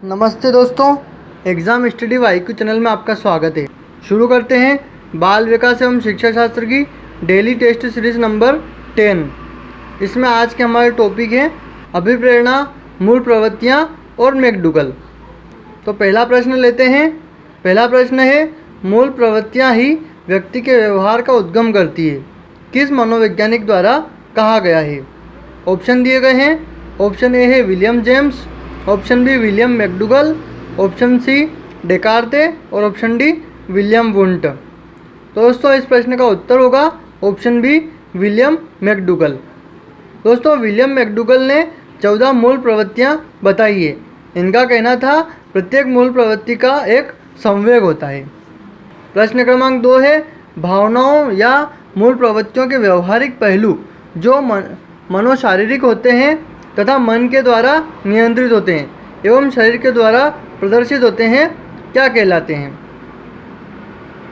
नमस्ते दोस्तों, exam study वाईक्यू channel में आपका स्वागत है। शुरू करते हैं बाल विकास एवं शिक्षा शास्त्र की डेली टेस्ट सीरीज़ नंबर 10। इसमें आज के हमारे टॉपिक हैं अभिप्रेरणा, मूल प्रवृत्तियाँ और मैकडूगल। तो पहला प्रश्न लेते हैं। पहला प्रश्न है, मूल प्रवृत्तियाँ ही व्यक्ति के व्यवहार का उद्गम करती है, किस मनोवैज्ञानिक द्वारा कहा गया है? ऑप्शन दिए गए हैं। ऑप्शन ए है William James, option B William McDougall, option C Descartes और ऑप्शन डी विलियम वुंट। तो दोस्तों इस प्रश्न का उत्तर होगा ऑप्शन बी विलियम मैकडूगल। दोस्तों विलियम मैकडूगल ने 14 मूल प्रवृत्तियाँ बताई है। इनका कहना था प्रत्येक मूल प्रवृत्ति का एक संवेग होता है। प्रश्न क्रमांक 2 है, भावनाओं या मूल प्रवृत्तियों के व्यवहारिक पहलू जो मनोशारीरिक होते हैं तथा मन के द्वारा नियंत्रित होते हैं एवं शरीर के द्वारा प्रदर्शित होते हैं, क्या कहलाते हैं?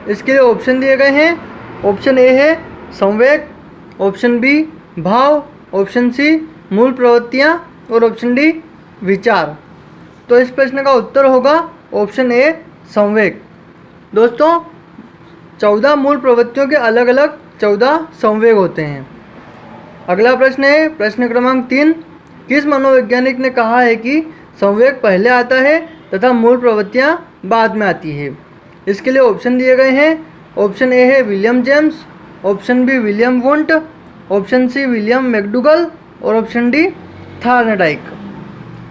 इसके लिए ऑप्शन दिए गए हैं। ऑप्शन ए है संवेग, ऑप्शन बी भाव, ऑप्शन सी मूल प्रवृत्तियाँ और ऑप्शन डी विचार। तो इस प्रश्न का उत्तर होगा ऑप्शन ए संवेग। दोस्तों 14 मूल प्रवृत्तियों के अलग अलग 14 संवेग होते हैं। अगला प्रश्न है प्रश्न क्रमांक 3, किस मनोवैज्ञानिक ने कहा है कि संवेग पहले आता है तथा मूल प्रवृत्तियाँ बाद में आती है? इसके लिए ऑप्शन दिए गए हैं। ऑप्शन ए है William James, option B William Wundt, option C William McDougall और ऑप्शन डी थॉर्नडाइक।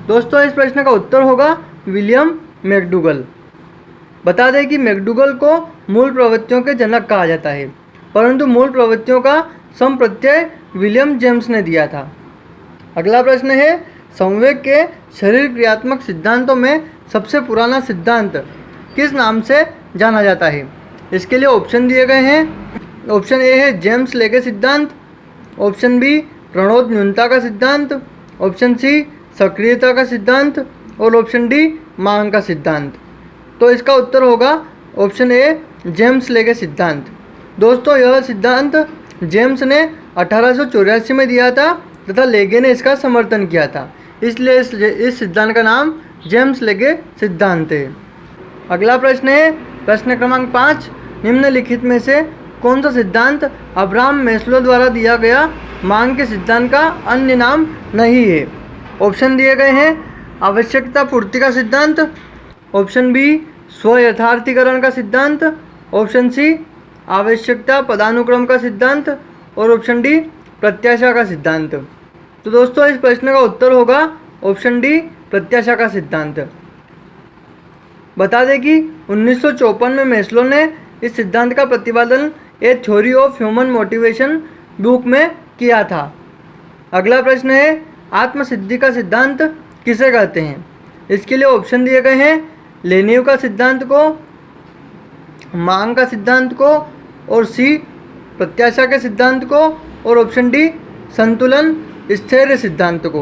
दोस्तों इस प्रश्न का उत्तर होगा विलियम मैकडूगल। बता दें कि मैकडूगल को मूल प्रवृत्तियों के जनक कहा जाता है, परंतु मूल प्रवृत्तियों का समप्रत्यय विलियम जेम्स ने दिया था। अगला प्रश्न है, संवेग के शरीर क्रियात्मक सिद्धांतों में सबसे पुराना सिद्धांत किस नाम से जाना जाता है? इसके लिए ऑप्शन दिए गए हैं। ऑप्शन ए है जेम्स लेगे सिद्धांत, ऑप्शन बी प्रणोद न्यूनता का सिद्धांत, ऑप्शन सी सक्रियता का सिद्धांत और ऑप्शन डी मांग का सिद्धांत। तो इसका उत्तर होगा ऑप्शन ए जेम्स लेगे सिद्धांत। दोस्तों यह सिद्धांत जेम्स ने 1884 में दिया था तथा लेगे ने इसका समर्थन किया था, इसलिए इस सिद्धांत का नाम जेम्स लेगे सिद्धांत है। अगला प्रश्न है प्रश्न क्रमांक 5, निम्नलिखित में से कौन सा सिद्धांत अब्राहम मैस्लो द्वारा दिया गया मांग के सिद्धांत का अन्य नाम नहीं है? ऑप्शन दिए गए हैं। आवश्यकता पूर्ति का सिद्धांत, ऑप्शन बी स्व यथार्थीकरण का सिद्धांत, ऑप्शन सी आवश्यकता पदानुक्रम का सिद्धांत और ऑप्शन डी प्रत्याशा का सिद्धांत। तो दोस्तों इस प्रश्न का उत्तर होगा ऑप्शन डी प्रत्याशा का सिद्धांत। बता दें कि 1954 में मैस्लो ने इस सिद्धांत का प्रतिपादन ए theory of human motivation book में किया था। अगला प्रश्न है, आत्मसिद्धि का सिद्धांत किसे कहते हैं? इसके लिए ऑप्शन दिए गए हैं। लेनिव का सिद्धांत को, मांग का सिद्धांत को और सी प्रत्याशा के सिद्धांत को और ऑप्शन डी संतुलन स्थैर्य सिद्धांत को।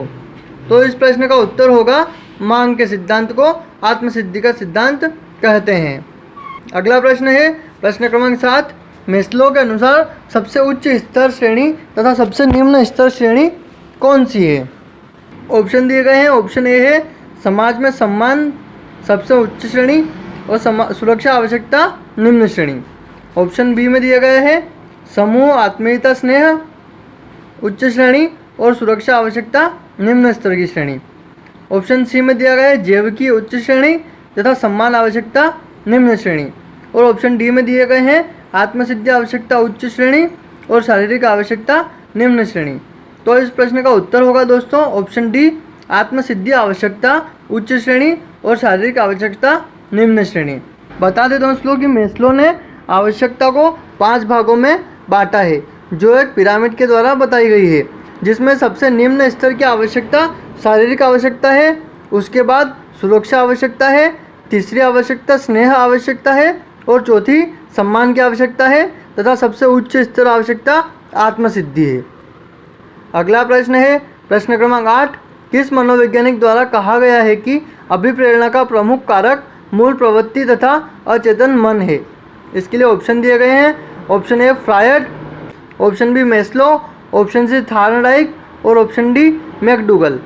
तो इस प्रश्न का उत्तर होगा मांग के सिद्धांत को आत्मसिद्धि का सिद्धांत कहते हैं। अगला प्रश्न है प्रश्न क्रमांक 7, मैस्लो के अनुसार सबसे उच्च स्तर श्रेणी तथा सबसे निम्न स्तर श्रेणी कौन सी है? ऑप्शन दिए गए हैं। ऑप्शन ए है समाज में सम्मान सबसे उच्च श्रेणी और सुरक्षा आवश्यकता निम्न श्रेणी। ऑप्शन बी में दिए गए हैं समूह आत्मीयता स्नेह उच्च श्रेणी और सुरक्षा आवश्यकता निम्न स्तर की श्रेणी। ऑप्शन सी में दिया गया है जैविकी उच्च श्रेणी तथा सम्मान आवश्यकता निम्न श्रेणी और ऑप्शन डी में दिए गए हैं आत्मसिद्धि आवश्यकता उच्च श्रेणी और शारीरिक आवश्यकता निम्न श्रेणी। तो इस प्रश्न का उत्तर होगा दोस्तों ऑप्शन डी आत्मसिद्धि आवश्यकता उच्च श्रेणी और शारीरिक आवश्यकता निम्न श्रेणी। बता दें दोस्तों कि मैस्लो ने आवश्यकता को 5 भागों में बांटा है, जो एक पिरामिड के द्वारा बताई गई है, जिसमें सबसे निम्न स्तर की आवश्यकता शारीरिक आवश्यकता है, उसके बाद सुरक्षा आवश्यकता है, तीसरी आवश्यकता स्नेह आवश्यकता है और चौथी सम्मान की आवश्यकता है तथा सबसे उच्च स्तर आवश्यकता आत्मसिद्धि है। अगला प्रश्न है प्रश्न क्रमांक 8, किस मनोवैज्ञानिक द्वारा कहा गया है कि अभिप्रेरणा का प्रमुख कारक मूल प्रवृत्ति तथा अचेतन मन है? इसके लिए ऑप्शन दिए गए हैं। Option A Freud, option B Maslow, option C Thorndike और ऑप्शन डी मैकडूगल।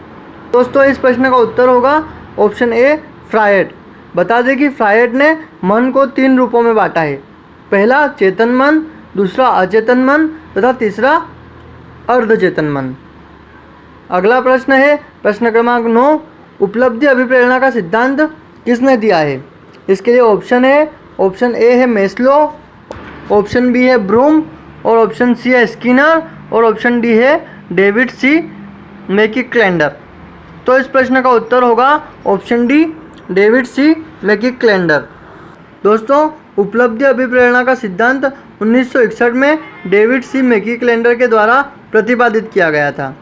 दोस्तों इस प्रश्न का उत्तर होगा ऑप्शन ए फ्रायड। बता दें कि फ्रायड ने मन को 3 रूपों में बांटा है। पहला चेतन मन, दूसरा अचेतन मन तथा तीसरा अर्धचेतन मन। अगला प्रश्न है प्रश्न क्रमांक 9, उपलब्धि अभिप्रेरणा का सिद्धांत किसने दिया है? इसके लिए ऑप्शन है, ऑप्शन ए है मेस्लो, ऑप्शन बी है ब्रूम और ऑप्शन सी है स्किनर और ऑप्शन डी है डेविड सी मैकक्लेंडर। तो इस प्रश्न का उत्तर होगा ऑप्शन डी, डेविड सी मैकक्लेंडर। दोस्तों, उपलब्धि अभिप्रेरणा का सिद्धांत 1961 में डेविड सी मैकक्लेंडर के द्वारा प्रतिपादित किया गया था।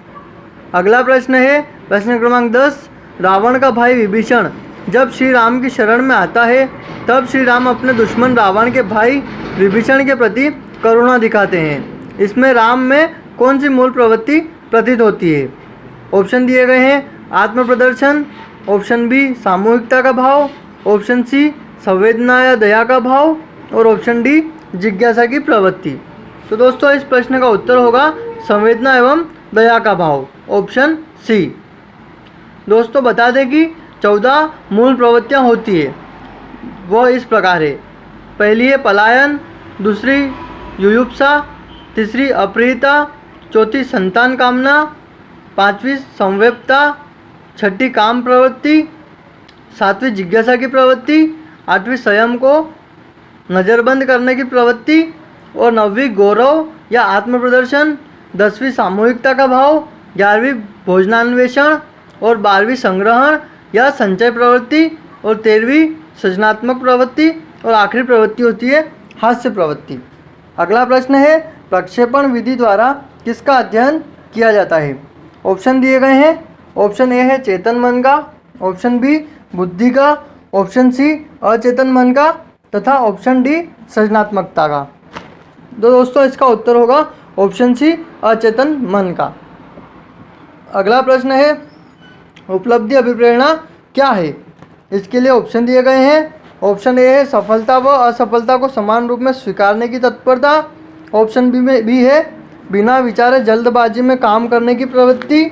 अगला प्रश्न है प्रश्न क्रमांक 10, रावण का भाई विभीषण जब श्री राम की शरण में आता है तब श्री राम अपने दुश्मन रावण के भाई विभीषण के प्रति करुणा दिखाते हैं। इसमें राम में कौन सी मूल प्रवृत्ति प्रतीत होती है? ऑप्शन दिए गए हैं आत्म प्रदर्शन, ऑप्शन बी सामूहिकता का भाव, ऑप्शन सी संवेदना या दया का भाव और ऑप्शन डी जिज्ञासा की प्रवृत्ति। तो दोस्तों, इस प्रश्न का उत्तर होगा संवेदना एवं दया का भाव, ऑप्शन सी। दोस्तों, बता दें कि 14 मूल प्रवृत्तियाँ होती है, वह इस प्रकार है। पहली है पलायन, दूसरी युयुप्सा, तीसरी अप्रियता, चौथी संतान कामना, पांचवी संवेदना, छठी काम प्रवृत्ति, सातवीं जिज्ञासा की प्रवृत्ति, आठवीं स्वयं को नज़रबंद करने की प्रवृत्ति और नौवीं गौरव या आत्म प्रदर्शन, 10वीं सामूहिकता का भाव, 11वीं भोजनान्वेषण और 12वीं संग्रहण या संचय प्रवृत्ति और 13वीं सृजनात्मक प्रवृत्ति और आखिरी प्रवृत्ति होती है हास्य प्रवृत्ति। अगला प्रश्न है प्रक्षेपण विधि द्वारा किसका अध्ययन किया जाता है? ऑप्शन दिए गए हैं, ऑप्शन ए है चेतन मन का, ऑप्शन बी बुद्धि का, ऑप्शन सी अचेतन मन का तथा ऑप्शन डी सृजनात्मकता का। तो दोस्तों, इसका उत्तर होगा ऑप्शन सी अचेतन मन का। अगला प्रश्न है उपलब्धि अभिप्रेरणा क्या है? इसके लिए ऑप्शन दिए गए हैं। ऑप्शन ए है सफलता व असफलता को समान रूप में स्वीकारने की तत्परता, ऑप्शन बी है बिना विचारे जल्दबाजी में काम करने की प्रवृत्ति,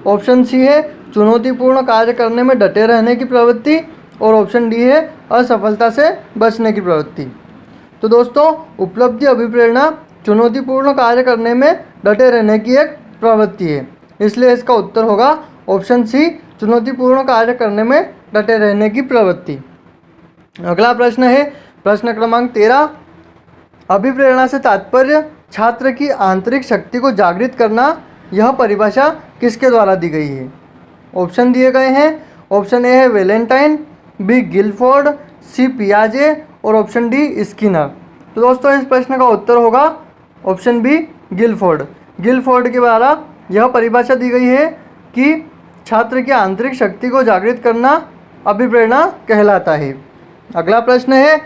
ऑप्शन सी है चुनौतीपूर्ण कार्य करने में डटे रहने की प्रवृत्ति और ऑप्शन डी है असफलता से बचने की प्रवृत्ति। तो दोस्तों, उपलब्धि अभिप्रेरणा चुनौतीपूर्ण कार्य करने में डटे रहने की एक प्रवृत्ति है, इसलिए इसका उत्तर होगा ऑप्शन सी, चुनौतीपूर्ण कार्य करने में डटे रहने की प्रवृत्ति। अगला प्रश्न है प्रश्न क्रमांक 13, अभिप्रेरणा से तात्पर्य छात्र की आंतरिक शक्ति को जागृत करना, यह परिभाषा किसके द्वारा दी गई है? ऑप्शन दिए गए हैं। ऑप्शन ए है वेलेंटाइन, बी गिलफोर्ड, सी पियाजे और ऑप्शन डी स्किनर। तो दोस्तों, इस प्रश्न का उत्तर होगा ऑप्शन बी गिलफोर्ड। गिलफोर्ड के द्वारा यह परिभाषा दी गई है कि छात्र की आंतरिक शक्ति को जागृत करना अभिप्रेरणा कहलाता है। अगला प्रश्न है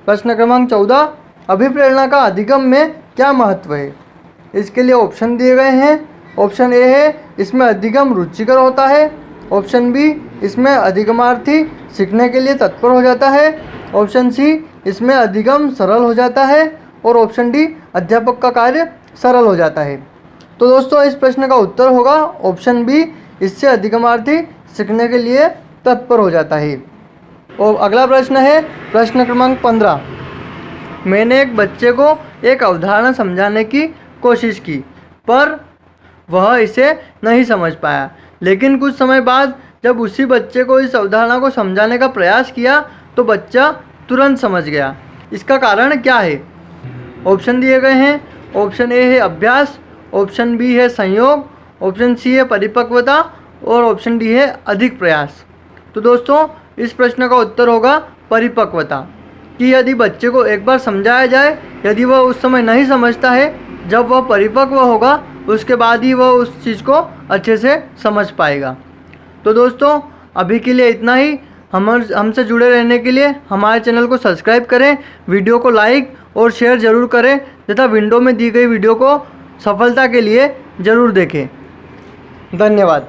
प्रश्न क्रमांक 14, अभिप्रेरणा का अधिगम में क्या महत्व है? इसके लिए ऑप्शन दिए गए हैं। ऑप्शन ए है इसमें अधिगम रुचिकर होता है, ऑप्शन बी इसमें अधिगमार्थी सीखने के लिए तत्पर हो जाता है, ऑप्शन सी इसमें अधिगम सरल हो जाता है और ऑप्शन डी अध्यापक का कार्य सरल हो जाता है। तो दोस्तों, इस प्रश्न का उत्तर होगा ऑप्शन बी, इससे अधिगमार्थी सीखने के लिए तत्पर हो जाता है। और अगला प्रश्न है प्रश्न क्रमांक 15, मैंने एक बच्चे को एक अवधारणा समझाने की कोशिश की पर वह इसे नहीं समझ पाया, लेकिन कुछ समय बाद जब उसी बच्चे को इस अवधारणा को समझाने का प्रयास किया तो बच्चा तुरंत समझ गया। इसका कारण क्या है? ऑप्शन दिए गए हैं। ऑप्शन ए है अभ्यास, ऑप्शन बी है संयोग, ऑप्शन सी है परिपक्वता और ऑप्शन डी है अधिक प्रयास। तो दोस्तों, इस प्रश्न का उत्तर होगा परिपक्वता, कि यदि बच्चे को एक बार समझाया जाए, यदि वह उस समय नहीं समझता है, जब वह परिपक्व होगा उसके बाद ही वह उस चीज़ को अच्छे से समझ पाएगा। तो दोस्तों, अभी के लिए इतना ही। हमसे जुड़े रहने के लिए हमारे चैनल को सब्सक्राइब करें, वीडियो को लाइक और शेयर ज़रूर करें तथा विंडो में दी गई वीडियो को सफलता के लिए ज़रूर देखें। धन्यवाद।